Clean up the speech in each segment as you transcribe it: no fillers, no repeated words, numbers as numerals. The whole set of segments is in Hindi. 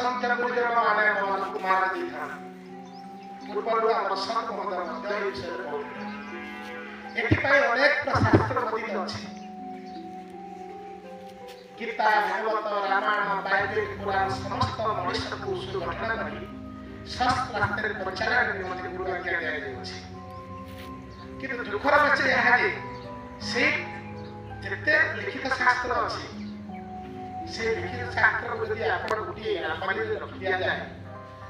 संख्या गुरुदेव माने मन कुमार दी था पूर्वरु आम संत महोदय मध्य विषय एथि पय अनेक शास्त्र कथित अछि गीता भागवत रामायण बाइबल पुराण समस्त मनुष्य को सुगठन करी शास्त्र रास्ते प्रचार निमंत्रण गुरु आज्ञा दिया जाय किंतु दुखर बचे यह जे से जते लिखित शास्त्र अछि से लिखित शास्त्र को यदि आपण गुटी रामायण रख दिया जाए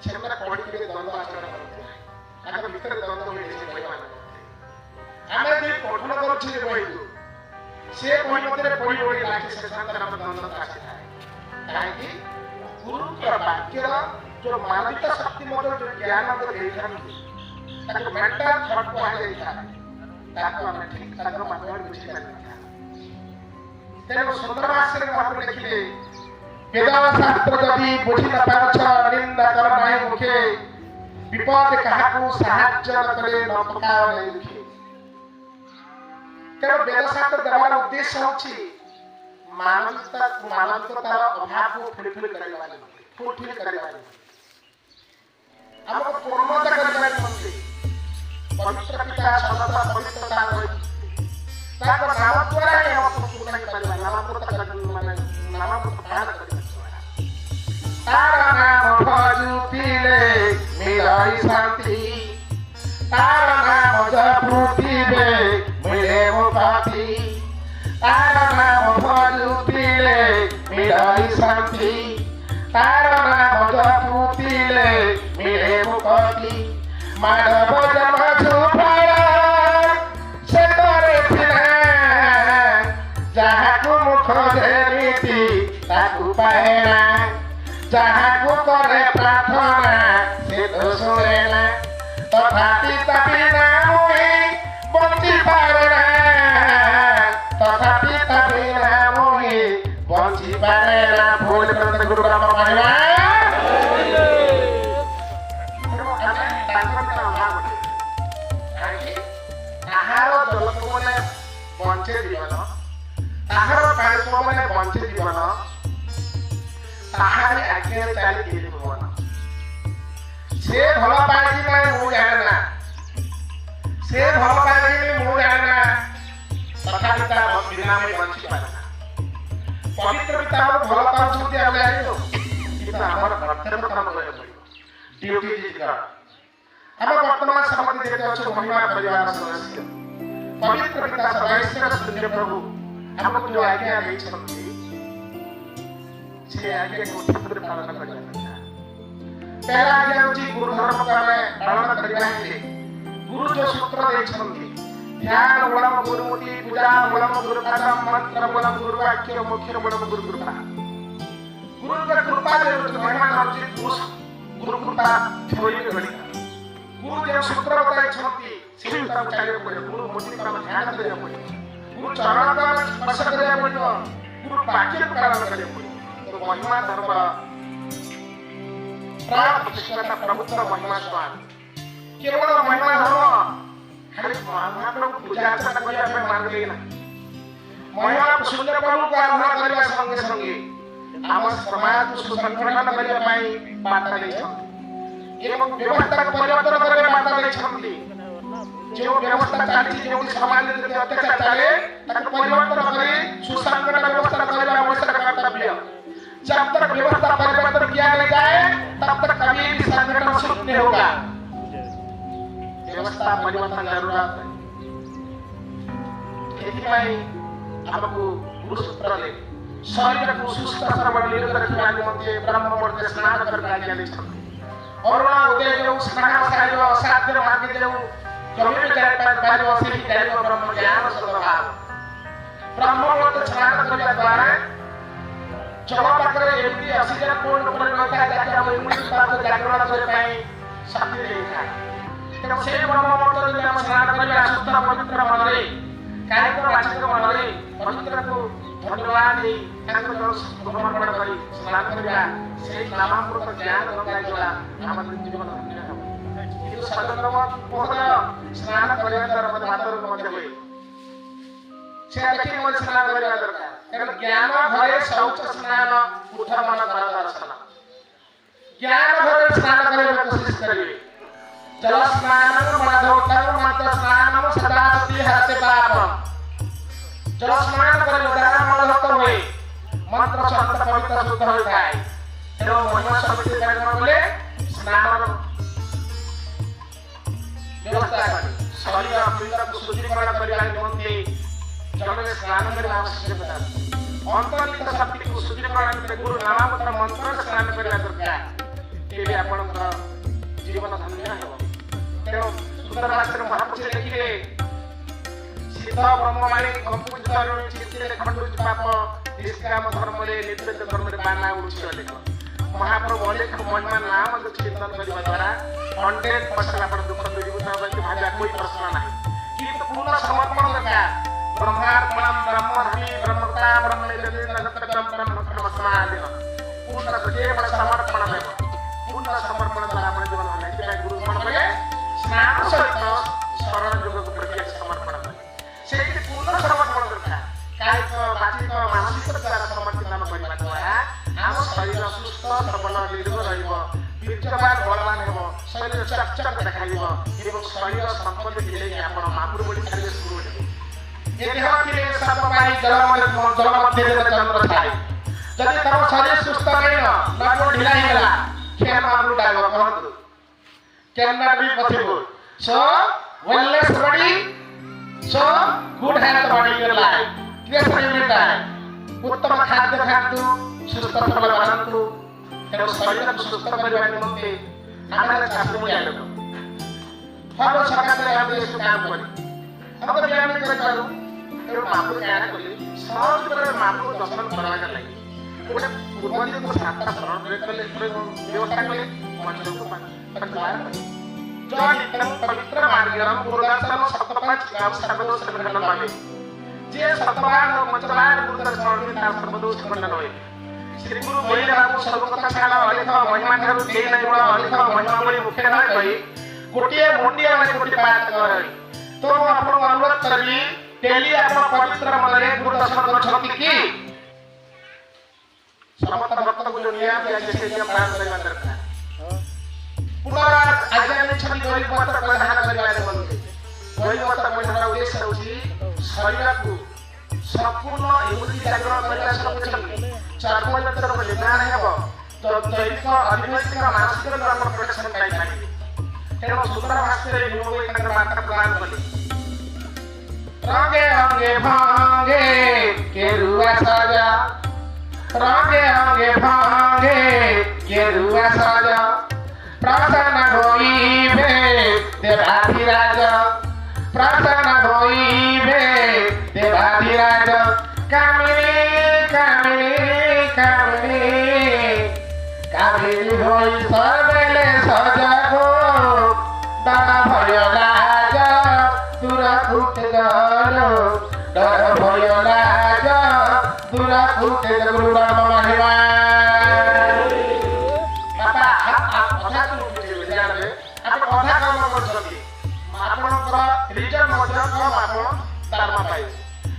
सेमरा पढ़ी के द्वंद्व आचरण करते हैं आगे भीतर द्वंद्व होई से भगवान आमे जे पठन करू छी बही से बही मते पढ़ी पढ़ी लास्ट सेशन नाम द्वंद्व आसी है काहे कि गुरु के वाक्य जो मानविक शक्ति मते जो ज्ञान मते देखानी ताको मेंटल थॉट को आले था ताको हम ठीक ताको मानव बुझी पानी तेरे सुंदर भाषा में आप लिखिले वेद शास्त्र जदि बुझी न पाछ निंदा कर नाही मुखे विपद काहाकू सहाय्य न करे न पकाव नहीं लिखे तेरे वेद शास्त्र देवार उद्देश्य होछि मानवतार अभाव को फुलफिल करे वाली फुलफिल करे वाली हमको पूर्णता करे वाली मंत्री पवित्र पिता सर्वदा पवित्रता होई ताको नाम द्वारा ही हमको पूर्ण करे नाम को पालन करे तारा नाम भजू पीले मिलाई शांति तारा नाम जपू पीबे मिले मुक्ति तारा नाम भजू पीले मिलाई शांति तारा नाम जपू पीले मिले मुक्ति मानव जन्म छुपाया से करे फिरे जहाँ को मुख धरीती ताकू पाएना जहाँ को करे प्रार्थना से तो सुनेना तथापि तभी ना हुई बंची पारेना तथापि तभी ना हुई बंची पारेना भूल करते गुरु राम महिमा आहार जल को मैंने बंचे जीवन आहार पानी को मैंने बंचे जीवन ताहार आज्ञा चाली के भगवान से भल पाई नहीं मु जाना से भल पाई मु जाना तथापि ता बिना में बंची पाना पवित्र पिता भल पाउछुती हम जानियो किंतु हमर कर्तव्य काम करे पड़ियो ड्यूटी जी का हम वर्तमान समय देखते अच्छे महिमा परिवार सदस्य पवित्र पिता सर्वेश्वर सूर्य प्रभु हमको जो आज्ञा दी छथि से आज्ञा को ठीक पालन करना पहला आज्ञा होची गुरु धर्म का में पालन करना है गुरु जो सूत्र दे छथि ध्यान वलम गुरुमुति पूजा वलम गुरु कथम मंत्र वलम गुरु वाक्य मुख्य वलम गुरु कृपा गुरु का कृपा दे महिमा होची गुरु कृपा थोड़ी घड़ी गुरु जो सूत्र बताए छथि से सूत्र चाहिए पड़े गुरु मुति का ध्यान दे पड़े गुरु चरण का स्पर्श करे पड़े गुरु वाक्य पालन करे पड़े तो महिमा धर्म प्राप्त कृष्ण प्रभुत्व महिमा स्वान केवल महिमा धर्म खाली महाप्रभु पूजा अर्चना करने में मान लेना महिमा सुंदर प्रभु को आराधना करने संगे संगे आम समाज को सुसंगठन करने में बार्ता दे एवं व्यवस्था को परिवर्तन करने में बार्ता दे जो व्यवस्था चाली जो समाज में अत्याचार चले ताको परिवर्तन करे सुसंगठन व्यवस्था करने आवश्यक कर्तव्य जब तक व्यवस्था परिवर्तन किया नहीं जाए तब तक कभी भी संगठन शुरू नहीं होगा व्यवस्था परिवर्तन जरूरत है एथिपाई हमको गुरु सूत्र ले शरीर को सुस्थ सर्वण निरोध रखने निमंते ब्रह्म मुहूर्त स्नान करके आज्ञा दी और ना उदय जो स्नान सायो असाध्य मार्ग जो कभी भी जाय पारो से ही जाय ब्रह्म ज्ञान सद्भाव ब्रह्म मुहूर्त स्नान करने द्वारा चलो पाकरे एमती ऑक्सीजन पूर्ण पर रहता जाके हम इम्यूनिटी पावर जागरण करे पाई शक्ति देता तेरो से ब्रह्म मुहूर्त जो हम स्नान करके अशुद्ध पवित्र मनरे काय को वाचिक मनरे पवित्र को धन्यवाद दे ताको जो समर्पण करी स्नान करबा से नामामृत ज्ञान लगाइला हमर जीवन धन्य हो ये सदनम महोदय स्नान करबा द्वारा मातर मध्य होई से देखि मन स्नान करबा दरकार कारण ज्ञान भरे शौच स्नान उठ मन कर दर्शन ज्ञान भरे स्नान करने कोशिश करिए। जल स्नानं माधवतं मात्र स्नानं सदा सती हरते पापम। जल स्नान करे द्वारा मलमुक्त हुए मंत्र शब्द पवित्र शुद्ध होता है। तेणु महिमा शक्ति करने बोले स्नान व्यवस्था करें। शरीर पिंड को शुद्धिकरण करने निमंते जल में स्नान करना आवश्यक है। अंतर्निहित शक्ति को शुद्धिकरण करने गुरु नामावतार मंत्र स्नान करना दरकार। तेरे आपनकर जीवन धन्य हो। तेणु सुंदर भाषा महापुरुष लिखिले सिद्ध ब्रह्मवाणी कंपुचर चित्ते खंडु पाप निष्काम धर्मले निर्वेद धर्मले बाना उच्च लेख। महाप्रभु अनेक महिमा नाम चिंतन करने द्वारा 100% अपन दुख दूरीभूत होगी भाजा कोई प्रश्न नहीं। किंतु पूर्ण समर्पण दरकार। ब्रह्मार्पणम ब्रह्मधि ब्रह्मता ब्रह्मनिधि नगतकम ब्रह्मसमाधि पूर्ण केवल समर्पण देव। पूर्ण समर्पण द्वारा अपन जीवन होने के गुरु मन में स्नान सहित शरण योग को प्रति समर्पण करें। से पूर्ण समर्पण दरकार। कायिक वाचिक मानसिक द्वारा समर्पित नाम करने द्वारा आम शरीर सुस्थ सबल निर्भर रहिबो। बीर्यवान बलवान हेबो। शरीर चकचक देखाइबो एवं शरीर संपत्ति दिले आपण मापुर बोली खाली शुरू हेबो। ए देह के सब पाई जल मध्य चंद्र थाई। जदि तम शरीर सुस्थ नहीं न ढिला ही गला खेल मापुर डालो कहत can not be possible. So wellness body, so good health body in your life. Yes, every time. उत्तम खाद्य खाद्य सुस्थ सबल बनन्तु। तेणु शरीर को सुस्थ करने निमंते आमर शास्त्र में आलो। हर सकाले हम ये काम करी। हम ज्ञान करे करू। तेणु मापुर ज्ञान करी सहज करे मापुर दर्शन करवाना लागि। गोटे पूर्वज को सातटा शरण करे व्यवस्था करे मंत्र को पंचवार जो नित्यम पवित्र मार्गम गुरुदर्शन सप्तपंच गाव सर्वदोष खंडन माने। जे सतवार और मंचवार गुरुदर्शन में तार सर्वदोष खंडन होए। श्री गुरु बोले बाबू सर्वकथा शाला अलेख महिमा ठारू के नै गुण अलेख महिमा बोली मुखे न कहि गोटिए मुंडिया माने गोटी पाठ करे। तो आपण अनुरोध करबी डेली आपण पवित्र मनरे गुरुदर्शन करछथि कि समस्त भक्त को नियम जैसे नियम पालन करबा दरकार। पुनरार आज्ञा छवि गरीब मत प्रधान करबारे मनते। गरीब मत महिला उद्देश्य होछि शरीर को संपूर्ण एवं जागरण करला संकल्प चारपत्र को निर्माण हेबो। तो दैनिक अधिवैतिक मानसिक धर्म प्रोटेक्शन पाई पाई। तेणु सुंदर भाषा नियोग एक मात्र प्रदान कली। रंगे रंगे भांगे केरुआ साजा। रंगे रंगे भांगे केरुआ साजा। प्रसन्न होइबे देवाधिराज। प्रसन्न होइबे देवाधिराज। कामिनी कामिनी कामिनी कामिनी होई सबेले सजागो। डर भय लाज दूर उठे गलो। डर भय लाज दूर उठे गुरु नाम महिमा। बापा कथा आपण कथा काम करछथि आपनकर रिजन मध्य कम आपण तारमा पाइ।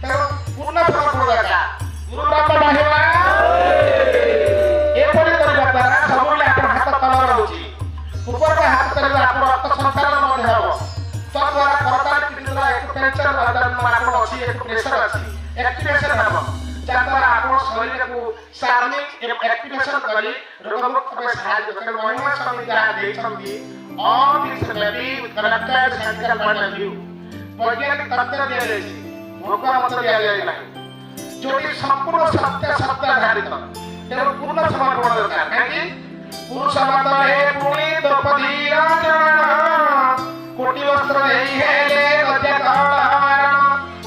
तेणु पूर्ण समर्पण दरकार। गुरु नाम महिमा एपरि କରିବା ଦ୍ୱାରା ସବୁବେଳେ ଆପଣ ହାତ ତଳ ରହୁଛି। ଉପରକୁ ହାତ କରିବା ଆପଣ ରକ୍ତ ସଞ୍ଚାଳନ ମଧ୍ୟ ହେବ। ତଦ୍ୱାରା କରତାଳି ପିଣ୍ଡର ଏକ୍ସପେନ୍ସର ଆପଣ ଅଛି ଏକ ପ୍ରେସର ଅଛି ଆକ୍ଟିଭେସନ ହେବ। ଯାହାଦ୍ୱାରା ଆପଣ ଶରୀରକୁ ସାର୍ମିକ ଆକ୍ଟିଭେସନ କରି ରୋଗମୁକ୍ତ ପାଇଁ ସାହାଯ୍ୟ କରିବେ। ମହିମା ସ୍ୱାମୀ ଯାହା ଦେଇଛନ୍ତି all this may be connected scientific point of view। ବୈଜ୍ଞାନିକ ତଥ୍ୟ ଦିଆଯାଇଛି ଭୋଗ ମତ ଦିଆଯାଇ ନାହିଁ। ଯୋଉଠି ସମ୍ପୂର୍ଣ୍ଣ ସତ୍ୟ ସତ୍ୟ ଆଧାରିତ। ତେଣୁ ପୂର୍ଣ୍ଣ ସମର୍ପଣ ଦରକାର। କାହିଁକି ପୁରୁଷ ମତ ହେ ପୁଣି ଦ୍ରୌପଦୀ ରାଜଣ କୋଟି ବସ୍ତ୍ର ଦେଇ ହେଲେ ଲଜ୍ଜା କଳହରଣ।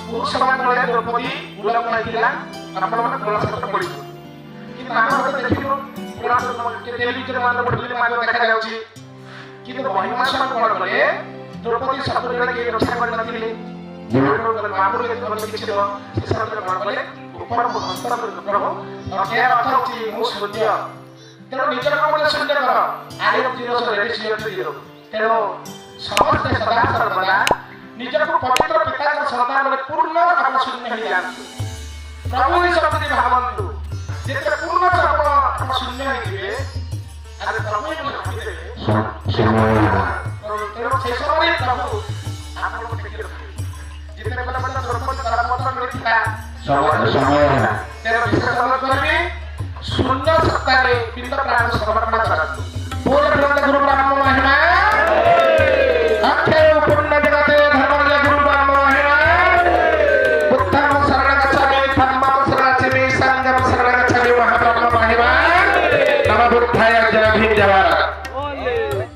ପୁରୁଷ ମତ ହେ ଦ୍ରୌପଦୀ ଗୁଲାମ ହେଇଥିଲା। ଆପଣମାନେ କୁଳଶାସ୍ତ୍ର ପଢିଛନ୍ତି କିନ୍ତୁ ଆମେ ଦେଖିଲୁ ଟେଲିଭିଜନ ମାନ ପଢିଲେ ମାନ ଦେଖାଯାଉଛି କିନ୍ତୁ ମହିମା ସମର୍ପଣ କଲେ ଦ୍ରୌପଦୀ ଶତ୍ରୁରେ କିଏ ରକ୍ଷା କରିନଥିଲେ। ମାମୁର କିଛି ଦେବ ସେ ସମୟରେ କଣ କଲେ ଉପରକୁ ହସ୍ତ ପ୍ରଭୁ ରକ୍ଷାର ଅର୍ଥ ହେଉଛି ମୁଁ ସୂର୍ଯ୍ୟ। ତେଣୁ ନିଜର କମଳ ସୂର୍ଯ୍ୟ କର ଆଇ ଅଫ୍ ଜିରୋ ରେଡି ଜିରୋ। ତେଣୁ ସମସ୍ତେ ସଦା ସର୍ବଦା ନିଜକୁ ପବିତ୍ର ପିତାଙ୍କ ସନ୍ତାନରେ ପୂର୍ଣ୍ଣ ଆପଣ ଶୂନ୍ୟ ହେଇଯାଆନ୍ତୁ। ପ୍ରଭୁ ହିଁ ଶକ୍ତି ଭାବନ୍ତୁ। ଯେତେ ପୂର୍ଣ୍ଣ ଆପଣ ଶୂନ୍ୟ ହେଇଯିବେ ଆରେ ପ୍ରଭୁ ତେଣୁ ସେ ସମୟରେ ପ୍ରଭୁ ଆମକୁ ଟେକି ରଖିଲେ ଯେତେବେଳେ ମଧ୍ୟ ଦ୍ରୌପଦୀ ଧର୍ମପତ୍ର ମିଳିଥିଲା ସମୟ ହେଲା ତେଣୁ ବିଶେଷ କରିବି ଶୂନ୍ୟ ସତ୍ତାରେ ପିଣ୍ଡ ପ୍ରାଣ ସମର୍ପଣ କରନ୍ତୁ। ପୁଣି ଗୁରୁ ବ୍ରାହ୍ମଣ